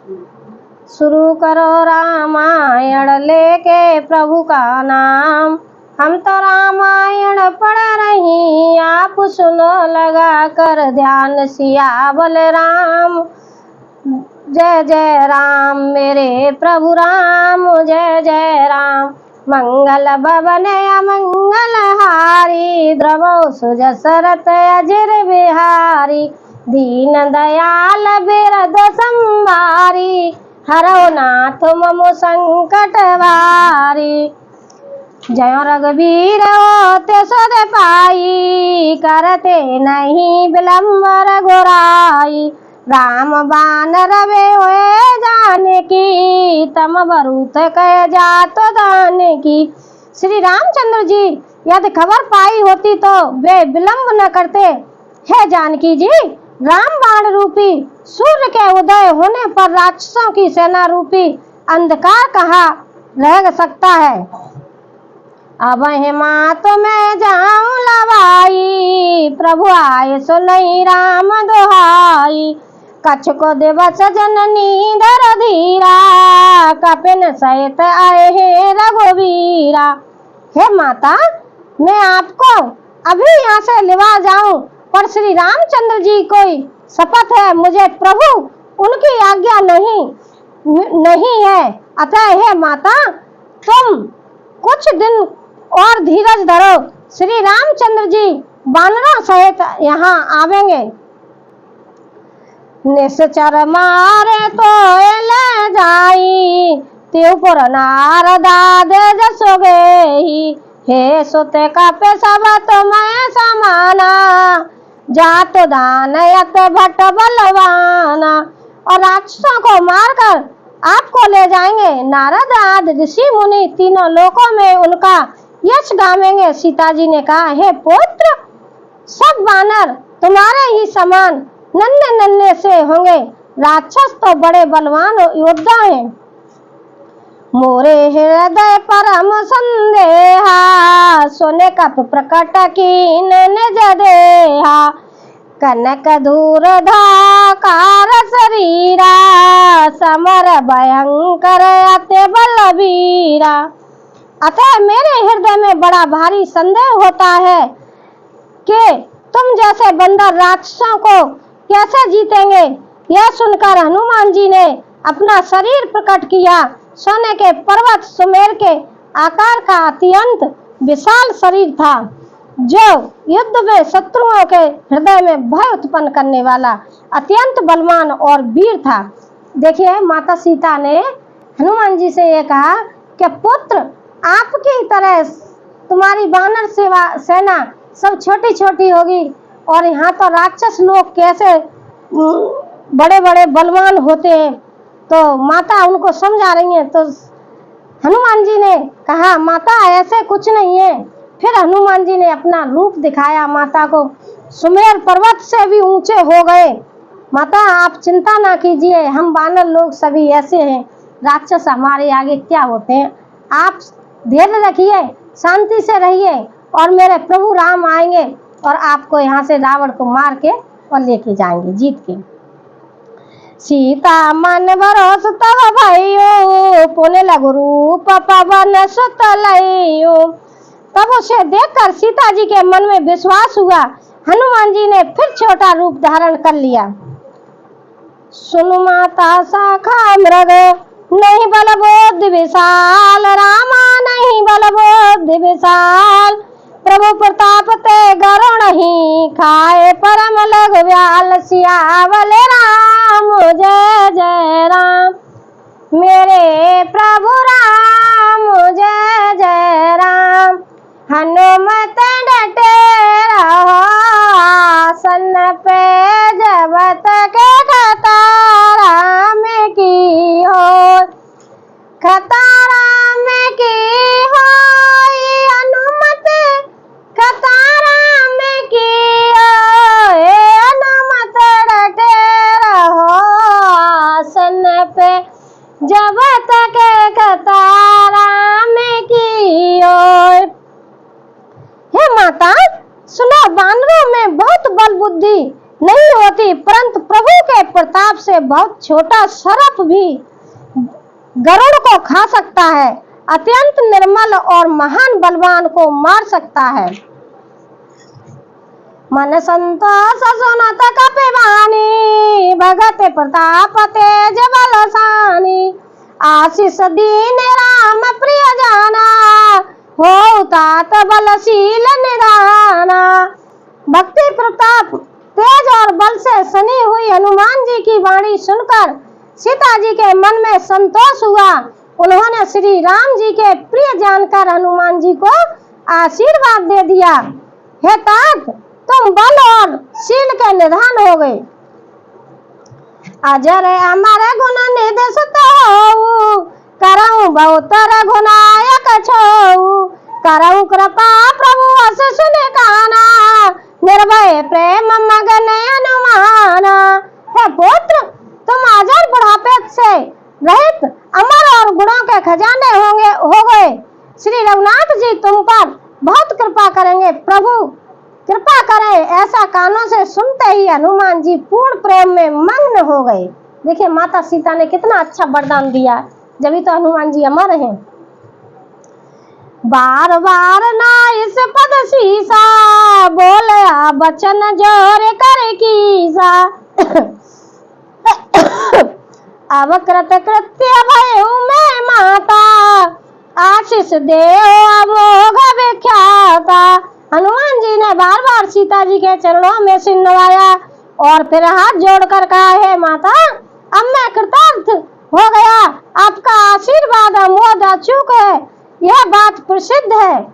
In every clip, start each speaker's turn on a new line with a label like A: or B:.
A: शुरू करो रामायण लेके प्रभु का नाम। हम तो रामायण पढ़ रही, आप सुनो लगा कर ध्यान। सिया बोले राम जय जय राम, मेरे प्रभु राम जय जय राम। मंगल भवन अमंगल हारी, द्रवो सुजसरत अजिर बिहारी। दीन दयाल बिरद संभारी, हरो नाथ मम संकट वारी। जय रघुवीर होते सद पाई, करते नहीं विलम्ब रघुराई। राम बान रवे हुए जानकी, तम बरूत कह जात दानकी। श्री रामचंद्र जी यदि खबर पाई होती तो वे विलम्ब न करते। हे जानकी जी, राम बाण रूपी सूर्य के उदय होने पर राक्षसों की सेना रूपी अंधकार कहाँ रह सकता है। अब हिमात में जाऊं लवाई, प्रभु आए सो नहीं राम दुहाई। कच्छ को दिवस जननी धर धीरा, कपिन सहित आए हैं रघुवीरा। हे माता, मैं आपको अभी यहाँ से लिवा जाऊं, पर श्री रामचंद्र जी कोई शपथ है मुझे प्रभु उनकी आज्ञा नहीं है। अतः हे माता, तुम कुछ दिन और धीरज धरो। श्री रामचंद्र जी बानरों सहित यहाँ आवेंगे। निश्चर मारे तो ले जाई, त्योपुर नारदाद जसो गई। हे सुते का सब तुम्हें समाना, जात दान यत भट बलवाना। और राक्षसों को मारकर आपको ले जाएंगे। नारद आदि ऋषि मुनि तीनों लोकों में उनका यश गावेंगे। सीता जी ने कहा, हे पुत्र, सब बानर तुम्हारे ही समान नन्हे नन्हे से होंगे, राक्षस तो बड़े बलवान योद्धा हैं। मोरे हृदय परम संदेहा, सोने कप प्रकट कीन निज देहा। कनक धूर धाकार शरीरा, समर भयंकर अति बलवीरा। अतः मेरे हृदय में बड़ा भारी संदेह होता है कि तुम जैसे बंदर राक्षसों को कैसे जीतेंगे। यह सुनकर हनुमान जी ने अपना शरीर प्रकट किया। सोने के पर्वत सुमेर के आकार का अत्यंत विशाल शरीर था, जो युद्ध में शत्रुओं के हृदय में भय उत्पन्न करने वाला अत्यंत बलवान और वीर था। देखिए, माता सीता ने हनुमान जी से ये कहा कि पुत्र, आपकी तरह तुम्हारी वानर सेना सब छोटी छोटी होगी, और यहाँ तो राक्षस लोग कैसे बड़े बड़े बलवान होते हैं। तो माता उनको समझा रही है। तो हनुमान जी ने कहा, माता ऐसे कुछ नहीं है। फिर हनुमान जी ने अपना रूप दिखाया माता को, सुमेर पर्वत से भी ऊंचे हो गए। माता, आप चिंता ना कीजिए, हम वानर लोग सभी ऐसे हैं, राक्षस हमारे आगे क्या होते हैं। आप धैर्य रखिए, शांति से रहिए, और मेरे प्रभु राम आएंगे और आपको यहाँ से रावण को मार के और लेके जाएंगे जीत के। सीता मन भरोस तब भयो, पुन लघु रूप पवन सुत लयो। तब उसे देखकर सीता जी के मन में विश्वास हुआ। हनुमान जी ने फिर छोटा रूप धारण कर लिया। सुनु माता शाखा मृग, नहीं बल बुद्धि विशाल। रामा नहीं बल बुद्धि विशाल, प्रभु प्रताप ते गरुण ही खाए। परम लघु व्याल, सियावल राम जय जय राम। मेरे प्रभु राम जय जय राम। हनुमत डटे रहो आसन पे, जब तक खतरा में की हो। खतरा में की हो हनुमत, खतरा में की हो। हनुमत डटे रहो आसन पे, जब तक खतरा में की हो। हे माता, सुनो, बानरों में बहुत बल बुद्धि नहीं होती, परंतु प्रभु के प्रताप से बहुत छोटा सर्प भी गरुड़ को खा सकता है, अत्यंत निर्मल और महान बलवान को मार सकता है। मन संतोष सुनत कपिवानी, भगत प्रताप तेज बलशानी। आशीष दीन राम प्रिय जाना, हो तात बलशील निदाना। भक्ति प्रताप तेज और बल से सनी हुई हनुमान जी की वाणी सुनकर सीता जी के मन में संतोष हुआ। उन्होंने श्री राम जी के प्रिय जानकर हनुमान जी को आशीर्वाद दे दिया, हे तात तुम बल और शील के निधान हो गए। अजर अमर गुण निधि सुत होऊ, करऊं बहुत रघुनायक छोऊ। करऊं कृपा प्रभु अस सुन काना, निर्भय प्रेम मगन अनुमाना। हे पुत्र, तुम अजर बुढ़ापे से रहित अमर और गुणों के खजाने हो गए। श्री रघुनाथ जी तुम पर बहुत कृपा करेंगे, प्रभु कृपा करें। ऐसा कानों से सुनते ही हनुमान जी पूर्ण प्रेम में मग्न हो गए। देखिए माता सीता ने कितना अच्छा वरदान दिया, जब तो हनुमान जी अमर हैं। बार बार ना इस पद सीसा, बोले बचन जोर कर कीसा। अब कृत कृत्य भयो मैं माता, आशीष दे अमोघ विख्याता। हनुमान जी ने बार बार सीता जी के चरणों में सिर नवाया और फिर हाथ जोड़कर कहा, हे माता अब मैं कृतार्थ हो गया, आपका आशीर्वाद अमोघ अचूक है, यह बात प्रसिद्ध है।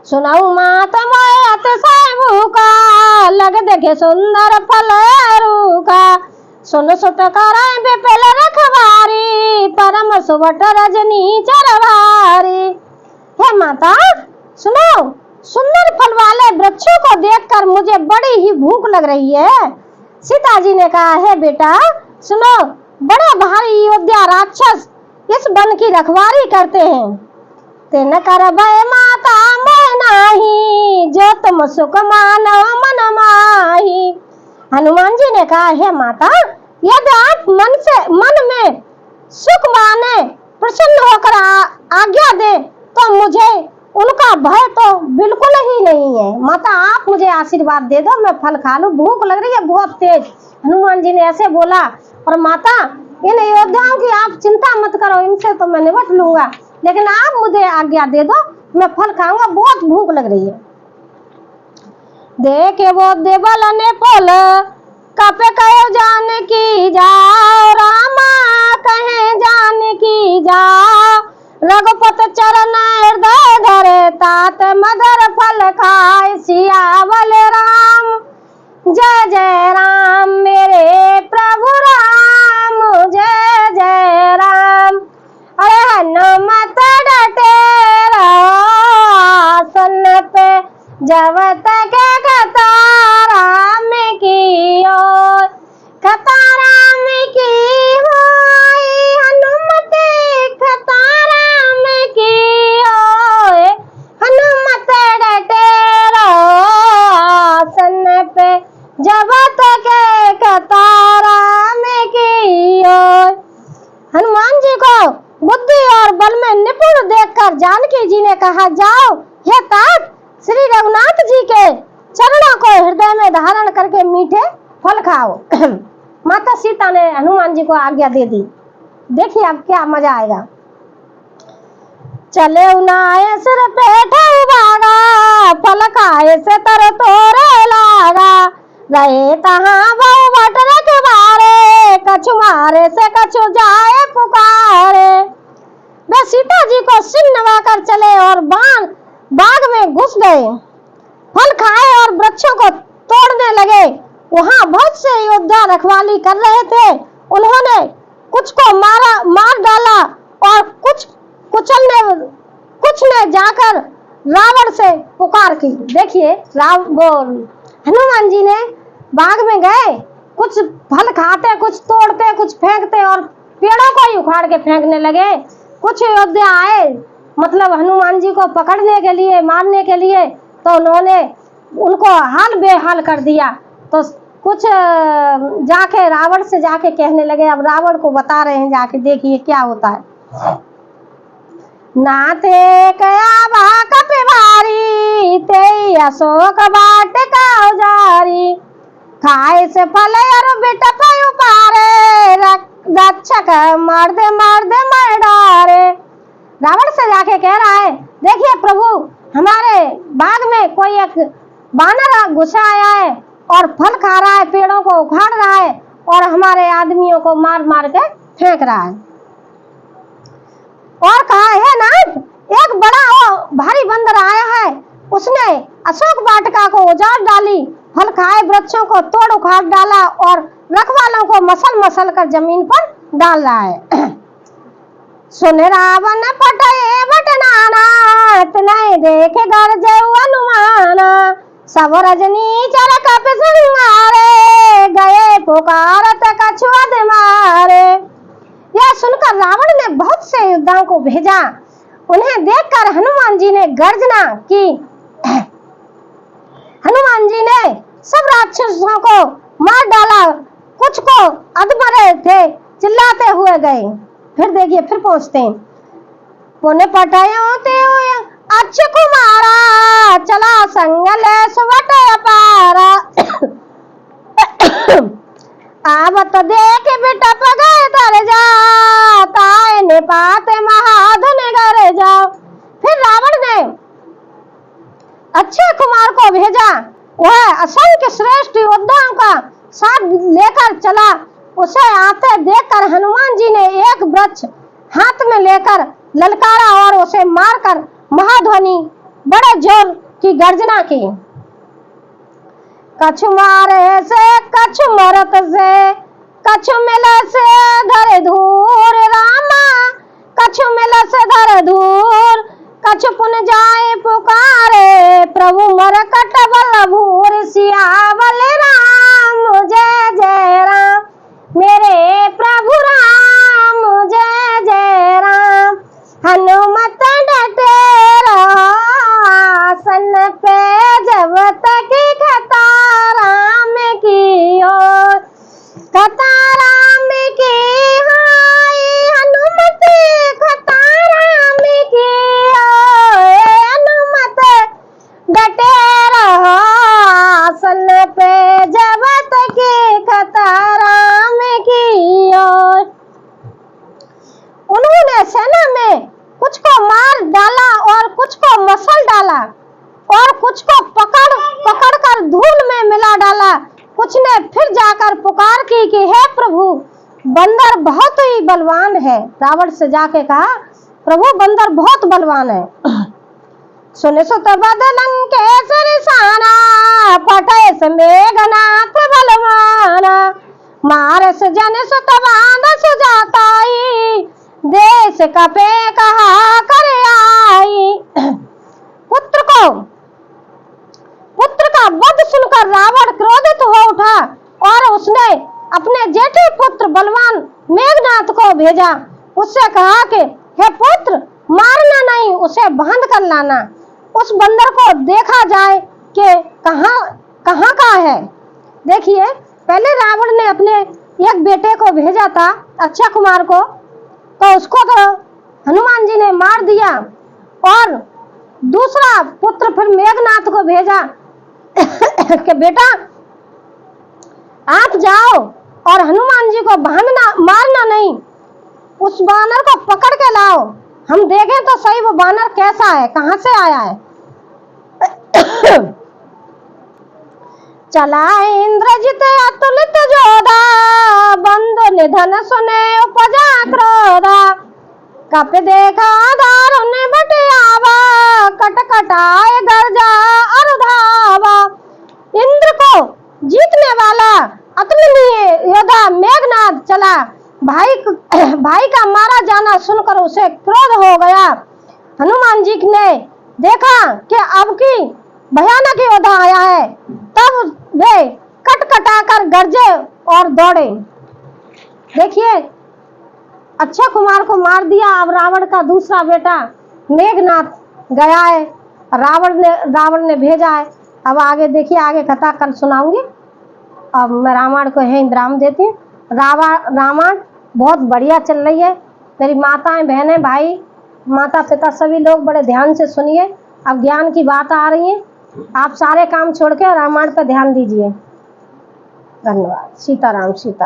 A: सुनाऊ माता मोय अतिशय भूखा, लग देखे सुंदर फल रूखा। सुन सुत करे विपिल रखवारी, परम सुबट रजनी चरवारी। हे माता सुनो, सुंदर फल वाले वृक्षों को देखकर मुझे बड़ी ही भूख लग रही है। सीता जी ने कहा, हे बेटा सुनो, बड़े भारी योद्धा राक्षस इस वन की रखवारी करते हैं। तेन कर भय माता मोह नाही, जो तुम सुख मानो मन माही। हनुमान जी ने कहा, हे माता यदि आप मन में सुख माने प्रसन्न होकर आज्ञा दे तो मुझे उनका भय तो बिल्कुल ही नहीं है। माता आप मुझे आशीर्वाद दे दो, मैं फल खा लूं, भूख लग रही है बहुत तेज। हनुमान जी ने ऐसे बोला, और माता इन योद्धाओं की आप चिंता मत करो, इनसे तो मैं निपट लूंगा, लेकिन आप मुझे आज्ञा दे दो, मैं फल खाऊंगा, बहुत भूख लग रही है। देखे वो देवल ने पोल, कपे कहो जान की जाओ, रामा कहे जान की जाओ। रघुपत चरण हृदय धरे, तात मदर फल खाए सियावल राम। जय जय राम मेरे प्रभु राम, जय जय राम। अरे हनुमत डटे रहो आसन पे, जब तक कताराम की ओर, कताराम की होय हनुमत, कताराम की ओर। हनुमत डटे रहो आसन पे, जब तक कताराम की ओर। हनुमान जी को बुद्धि और बल में निपुण देखकर जानकी जी ने कहा, जाओ हे तात श्री रघुनाथ जी के चरणों को हृदय में धारण करके मीठे फल खाओ। माता सीता ने हनुमान जी को आज्ञा दे दी। देखिए अब क्या मजा आएगा। चले उनाए सिर पे भागा, फल खाए से तर तोरे लागा। रहे तहाँ बहु बट रखवारे, कछु मारे से कछु जाए पुकारे। वे सीता जी को सिर नवाकर चले और बाग में घुस गए, फल खाए और वृक्षों को तोड़ने लगे। वहाँ बहुत से योद्धा रखवाली कर रहे थे, उन्होंने कुछ को मार डाला और कुछ ने जाकर रावण से पुकार की। देखिए हनुमान जी ने बाग में गए, कुछ फल खाते, कुछ तोड़ते, कुछ फेंकते और पेड़ों को ही उखाड़ के फेंकने लगे। कुछ योद्धा आए मतलब हनुमान जी को पकड़ने के लिए, मारने के लिए, तो उन्होंने उनको हाल बेहाल कर दिया। तो कुछ जाके रावण से जाके कहने लगे। अब रावण को बता रहे हैं जाके, देखिए क्या होता है। नाथे कया बा कपिवारी ते अशोक वाटिका उजारी, खाए से फल और बिटप उपारे, रक्षक मर्द मर्द मर डारे। रावण से जाके कह रहा है, देखिए प्रभु, हमारे बाग में कोई एक बानर घुसा आया है और फल खा रहा है, पेड़ों को उखाड़ रहा है और हमारे आदमियों को मार मार के फेंक रहा है। और कहा है नाथ, एक बड़ा भारी बंदर आया है, उसने अशोक वाटिका को उजाड़ डाली, फल खाए वृक्षों को तोड़ उखाड़ डाला और रखवालों को मसल मसल कर जमीन पर डाल रहा है। सुन रावण पटे बटनाना, इतने देखे गरजे हनुमाना, सब रजनी चर कप सिंगारे, गए पुकारत कछुआ मारे। यह सुनकर रावण ने बहुत से योद्धाओं को भेजा। उन्हें देखकर हनुमान जी ने गर्जना की। हनुमान जी ने सब राक्षसों को मार डाला, कुछ को अधमरे थे, चिल्लाते हुए गए। फिर देखिए, फिर पहुंचते हैं। पुण्य पटायो ते अच्छ कुमारा, चला संगल सुवट अपारा। आवत देख बिटप गए तर जा, ताए ने पाते महाधन घर जाओ। फिर रावण ने अक्षय कुमार को भेजा। वह असंख्य श्रेष्ठ योद्धाओं का साथ लेकर चला। उसे आते देखकर हनुमान जी ने एक वृक्ष हाथ में लेकर ललकारा और उसे मारकर महाध्वनि बड़े जोर की गर्जना की। कछु मारे से कछु मरत से, कछु मिले से धरे धूर रामा, कछु मिले से धरे धूर, कछु पुन जाए पुकारे, प्रभु मर कट बल भूर, सियावल राम जय जय राम, मेरे प्रभु राम जय जय राम। हनुमत डटे रहो आसन पे, जब तक कथा राम की ओर, कथा राम की हाय, हनुमत कथा राम की ओर, हनुमत डटे रहो आसन पे, जब तक कथा राम की ओर। उन्होंने सेना में कुछ को मार डाला और कुछ को मसल डाला और कुछ को पकड़ कर धूल में मिला डाला। कुछ ने फिर जाकर पुकार की कि हे प्रभु, बंदर बहुत ही बलवान है। रावण से जाके कहा, प्रभु बंदर बहुत बलवान है। सुने सुत बदलंकेश्वर साना, पटे से मेघनाथ बलवाना, मारस जन सुत बांध सुजाताई, देश कपे कहा कर आई। पुत्र का वध सुनकर रावण क्रोधित हो उठा और उसने अपने जेठे पुत्र बलवान मेघनाथ को भेजा। उससे कहा कि हे पुत्र, मारना नहीं, उसे बांध कर लाना। उस बंदर को देखा जाए कि कहाँ का है। देखिए, पहले रावण ने अपने एक बेटे को भेजा था, अक्षय कुमार को, तो उसको तो हनुमान जी ने मार दिया। और दूसरा पुत्र फिर मेघनाथ को भेजा कि बेटा आप जाओ और हनुमान जी को बांधना, मारना नहीं, उस बानर को पकड़ के लाओ, हम देखें तो सही वो बानर कैसा है, कहां से आया है। चला इंद्रजित अतुलित जोधा, बंधु निधन सुने उपजा क्रोधा, कप देखा दारुण बटियावा, कटकटाए गर्जा अरुधावा। इंद्र को जीतने वाला अतुलनीय योद्धा मेघनाथ चला। भाई का मारा जाना सुनकर उसे क्रोध हो गया। हनुमान जी ने देखा कि अब की भयानक योद्धा आया है, तब वे कटकटा कर गरजे और दौड़े। देखिए, अक्षय कुमार को मार दिया। अब रावण का दूसरा बेटा मेघनाथ गया है, रावण ने भेजा है। अब आगे देखिए, आगे कथा कल सुनाऊंगी। अब मैं रामायण को यहीं विराम देती हूँ। रामायण बहुत बढ़िया चल रही है। मेरी माताएं, बहनें, भाई, माता पिता सभी लोग बड़े ध्यान से सुनिए। अब ज्ञान की बात आ रही है, आप सारे काम छोड़ के रामायण पर ध्यान दीजिए। धन्यवाद। सीताराम। सीता